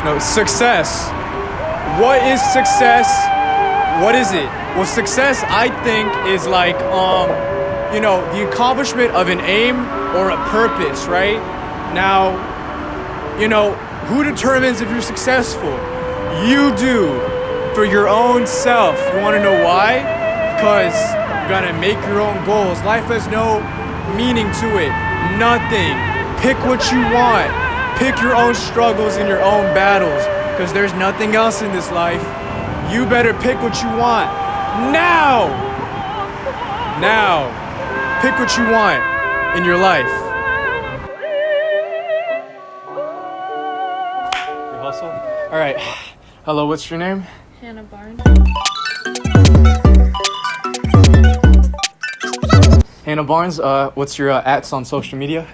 No, success. What is success? What is it? Well, success, I think, is like, the accomplishment of an aim or a purpose, right? Now, who determines if you're successful? You do, for your own self. You want to know why? Because you gotta make your own goals. Life has no meaning to it. Nothing. Pick what you want. Pick your own struggles and your own battles. Because there's nothing else in this life. You better pick what you want. Now! Now. Pick what you want in your life. You hustle? Alright. Hello, what's your name? Hannah Barnes. Hannah Barnes, what's your ats on social media?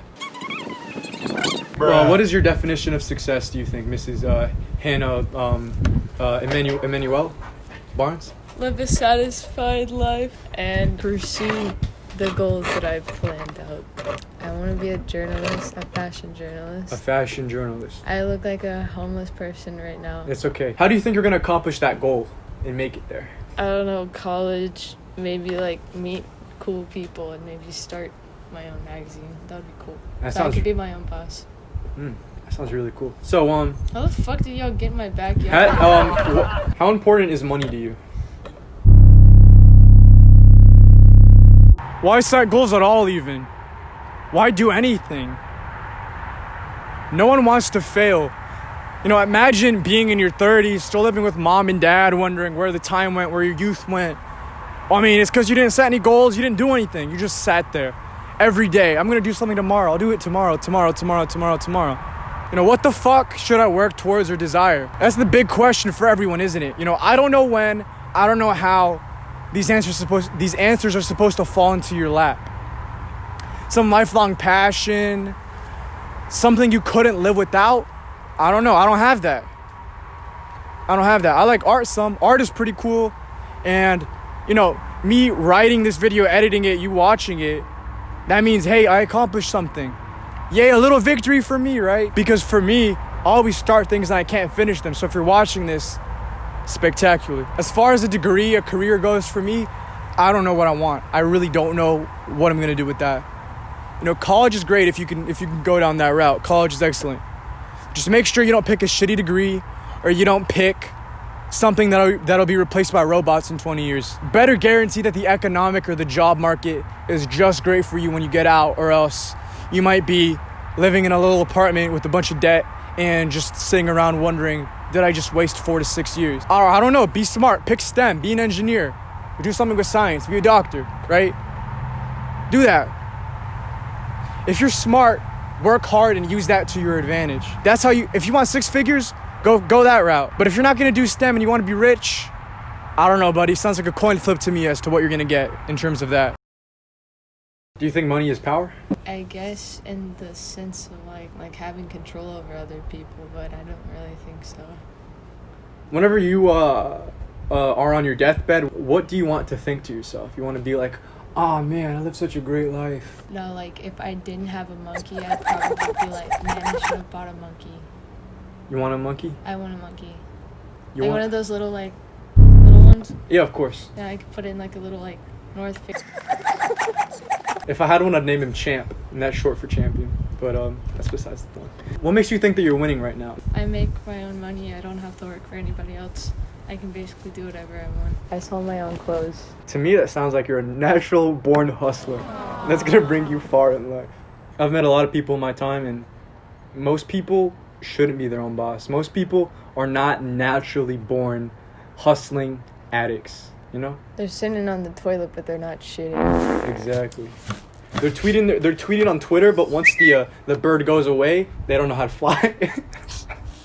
What is your definition of success, do you think, Mrs. Hannah Emmanuel Barnes? Live a satisfied life and pursue the goals that I've planned out. I want to be a journalist, a fashion journalist. A fashion journalist. I look like a homeless person right now. It's okay. How do you think you're going to accomplish that goal and make it there? I don't know, college, maybe meet cool people and maybe start my own magazine. That would be cool. I could be my own boss. That sounds really cool. So, how the fuck did y'all get in my backyard? how important is money to you? Why set goals at all, even? Why do anything? No one wants to fail. Imagine being in your 30s, still living with mom and dad, wondering where the time went, where your youth went. It's because you didn't set any goals, you didn't do anything. You just sat there every day. I'm going to do something tomorrow. I'll do it tomorrow. What the fuck should I work towards or desire? That's the big question for everyone, isn't it? I don't know when, I don't know how these answers are supposed to fall into your lap. Some lifelong passion, something you couldn't live without. I don't know. I don't have that. I like art some. Art is pretty cool. And, me writing this video, editing it, you watching it, that means, hey, I accomplished something. Yay, a little victory for me, right? Because for me, I always start things and I can't finish them. So if you're watching this, spectacular. As far as a career goes for me, I don't know what I want. I really don't know what I'm gonna do with that. College is great if you can go down that route. College is excellent. Just make sure you don't pick a shitty degree or you don't pick something that'll be replaced by robots in 20 years. Better guarantee that the economic or the job market is just great for you when you get out, or else you might be living in a little apartment with a bunch of debt and just sitting around wondering, did I just waste 4 to 6 years? Or I don't know, be smart, pick STEM, be an engineer, or do something with science, be a doctor, right? Do that. If you're smart, work hard and use that to your advantage. That's how if you want 6 figures, go that route. But if you're not gonna do STEM and you wanna be rich, I don't know, buddy, sounds like a coin flip to me as to what you're gonna get in terms of that. Do you think money is power? I guess in the sense of like having control over other people, but I don't really think so. Whenever you are on your deathbed, what do you want to think to yourself? You want to be like, oh man, I lived such a great life. No, if I didn't have a monkey, I'd probably be like, man, I should have bought a monkey. You want a monkey? I want a monkey. You want one of those little ones? Yeah, of course. Yeah, I could put in a little North Face. If I had one, I'd name him Champ, and that's short for champion. But that's besides the point. What makes you think that you're winning right now? I make my own money. I don't have to work for anybody else. I can basically do whatever I want. I sell my own clothes. To me, that sounds like you're a natural born hustler. That's gonna bring you far in life. I've met a lot of people in my time, and most people shouldn't be their own boss. Most people are not naturally born hustling addicts. They're sitting on the toilet, but they're not shitting. Exactly. They're tweeting on Twitter, but once the bird goes away, they don't know how to fly.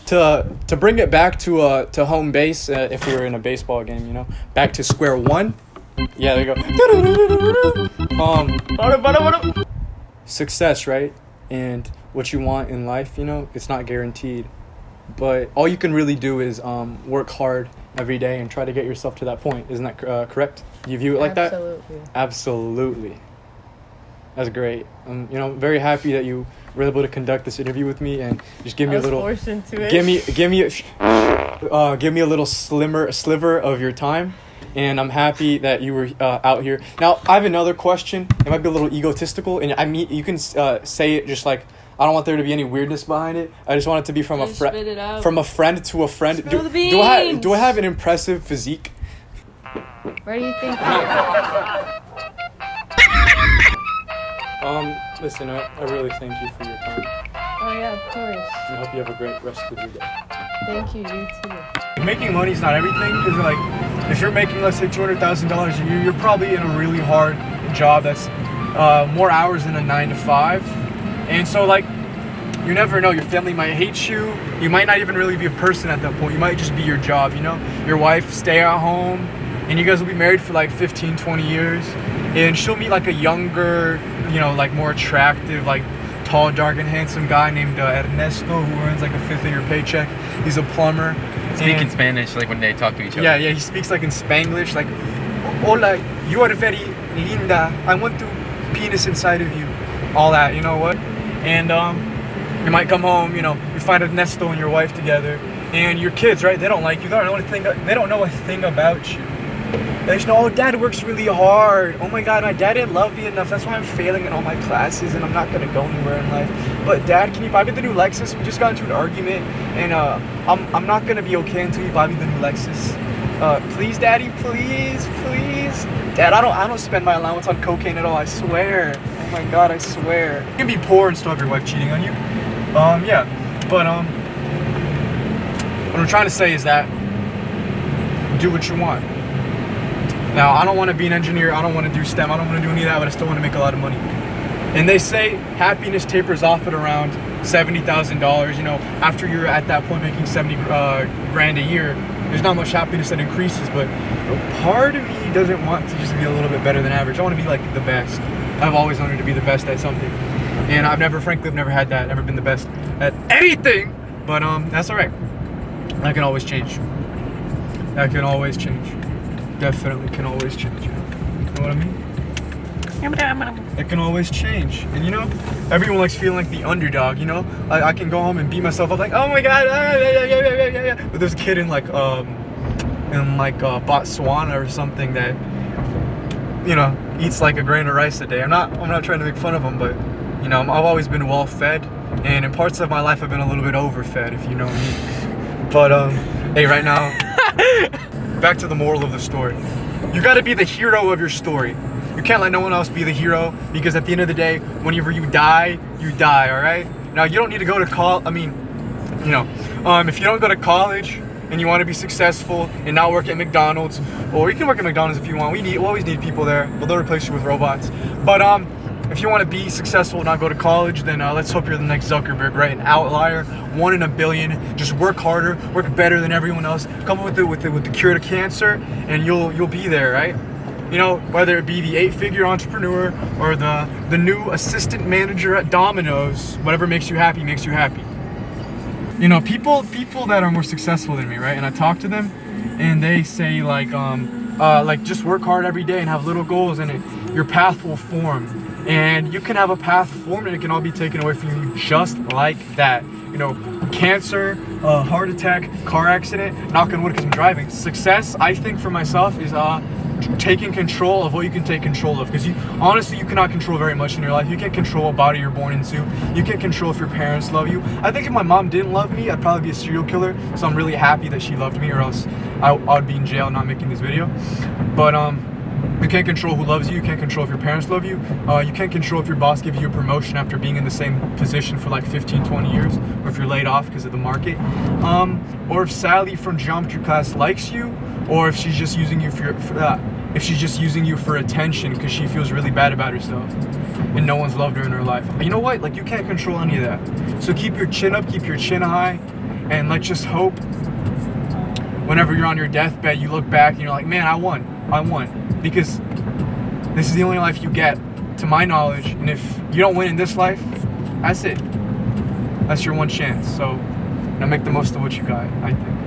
To bring it back to home base, if we were in a baseball game, back to square one. Yeah, there you go. Success, right? And what you want in life, it's not guaranteed. But all you can really do is work hard every day and try to get yourself to that point. Isn't that correct? You view it like Absolutely. that? Absolutely. That's great. You know, I'm very happy that you were able to conduct this interview with me and just give me a little. Forced into it. Give me a little sliver of your time, and I'm happy that you were out here. Now, I have another question. It might be a little egotistical, and you can say it just like, I don't want there to be any weirdness behind it. I just want it to be from Just spit it out. from a friend to a friend. Spill the do I beans. have an impressive physique? Where do you think? Listen, I really thank you for your time. Oh yeah, of course. I hope you have a great rest of your day. Thank you. You too. Making money is not everything, because like, if you're making, let's say, $200,000 a year, you're probably in a really hard job that's more hours than a 9 to 5, and so like, you never know. Your family might hate you. You might not even really be a person at that point. You might just be your job. You know, your wife stay at home, and you guys will be married for like 15, 20 years, and she'll meet like a younger, you know, like more attractive, like tall, dark, and handsome guy named Ernesto, who earns like a fifth of your paycheck. He's a plumber. Speaking Spanish, like when they talk to each other. Yeah, he speaks like in Spanglish, like, hola, you are very linda. I want to penis inside of you. All that, you know what? And you might come home, you know, you find Ernesto and your wife together, and your kids, right? They don't like you. They don't know a thing about you. They just know, oh, dad works really hard. Oh my God, my dad didn't love me enough. That's why I'm failing in all my classes and I'm not gonna go anywhere in life. But dad, can you buy me the new Lexus? We just got into an argument, and I'm not gonna be okay until you buy me the new Lexus. Please, daddy, please. Dad, I don't spend my allowance on cocaine at all, I swear. Oh my God, I swear. You can be poor and still have your wife cheating on you. Yeah, but what I'm trying to say is that do what you want. Now, I don't want to be an engineer, I don't want to do STEM, I don't want to do any of that, but I still want to make a lot of money. And they say happiness tapers off at around $70,000. You know, after you're at that point making 70 grand a year, there's not much happiness that increases, but part of me doesn't want to just be a little bit better than average. I want to be like the best. I've always wanted to be the best at something. And I've never had that, never been the best at anything, but that's all right. That can always change. Definitely can always change. You know what I mean? It can always change. And you know, everyone likes feeling like the underdog, you know? I can go home and beat myself up like, oh my God, yeah. But there's a kid in Botswana or something that, you know, eats like a grain of rice a day. I'm not trying to make fun of him, but you know, I've always been well fed, and in parts of my life I've been a little bit overfed, if you know me. But hey, right now, back to the moral of the story. You gotta be the hero of your story. You can't let no one else be the hero, because at the end of the day, whenever you die, all right? Now, you don't need to go to college. I mean, you know, if you don't go to college and you want to be successful and not work at McDonald's, or you can work at McDonald's if you want. We always need people there, but they'll replace you with robots. But if you want to be successful and not go to college, then let's hope you're the next Zuckerberg, right? An outlier, 1 in a billion. Just work harder, work better than everyone else. Come up with the cure to cancer, and you'll be there, right? You know, whether it be the 8-figure entrepreneur or the new assistant manager at Domino's, whatever makes you happy makes you happy. You know, people that are more successful than me, right? And I talk to them, and they say like just work hard every day and have little goals, and your path will form. And you can have a path formed, and it can all be taken away from you just like that. You know, cancer, heart attack, car accident, knock on wood because I'm driving. Success, I think for myself, is taking control of what you can take control of, because you cannot control very much in your life. You can't control what body you're born into. You can't control if your parents love you. I think if my mom didn't love me, I'd probably be a serial killer, so I'm really happy that she loved me, or else I would be in jail not making this video. But you can't control who loves you. You can't control if your parents love you. You can't control if your boss gives you a promotion after being in the same position for like 15, 20 years, or if you're laid off because of the market, or if Sally from geometry class likes you, or if she's just using you for attention because she feels really bad about herself and no one's loved her in her life. You know what? Like, you can't control any of that. So keep your chin up, keep your chin high, and let's just hope whenever you're on your deathbed, you look back and you're like, man, I won. Because this is the only life you get, to my knowledge, and if you don't win in this life, that's it. That's your one chance. So now make the most of what you got, I think.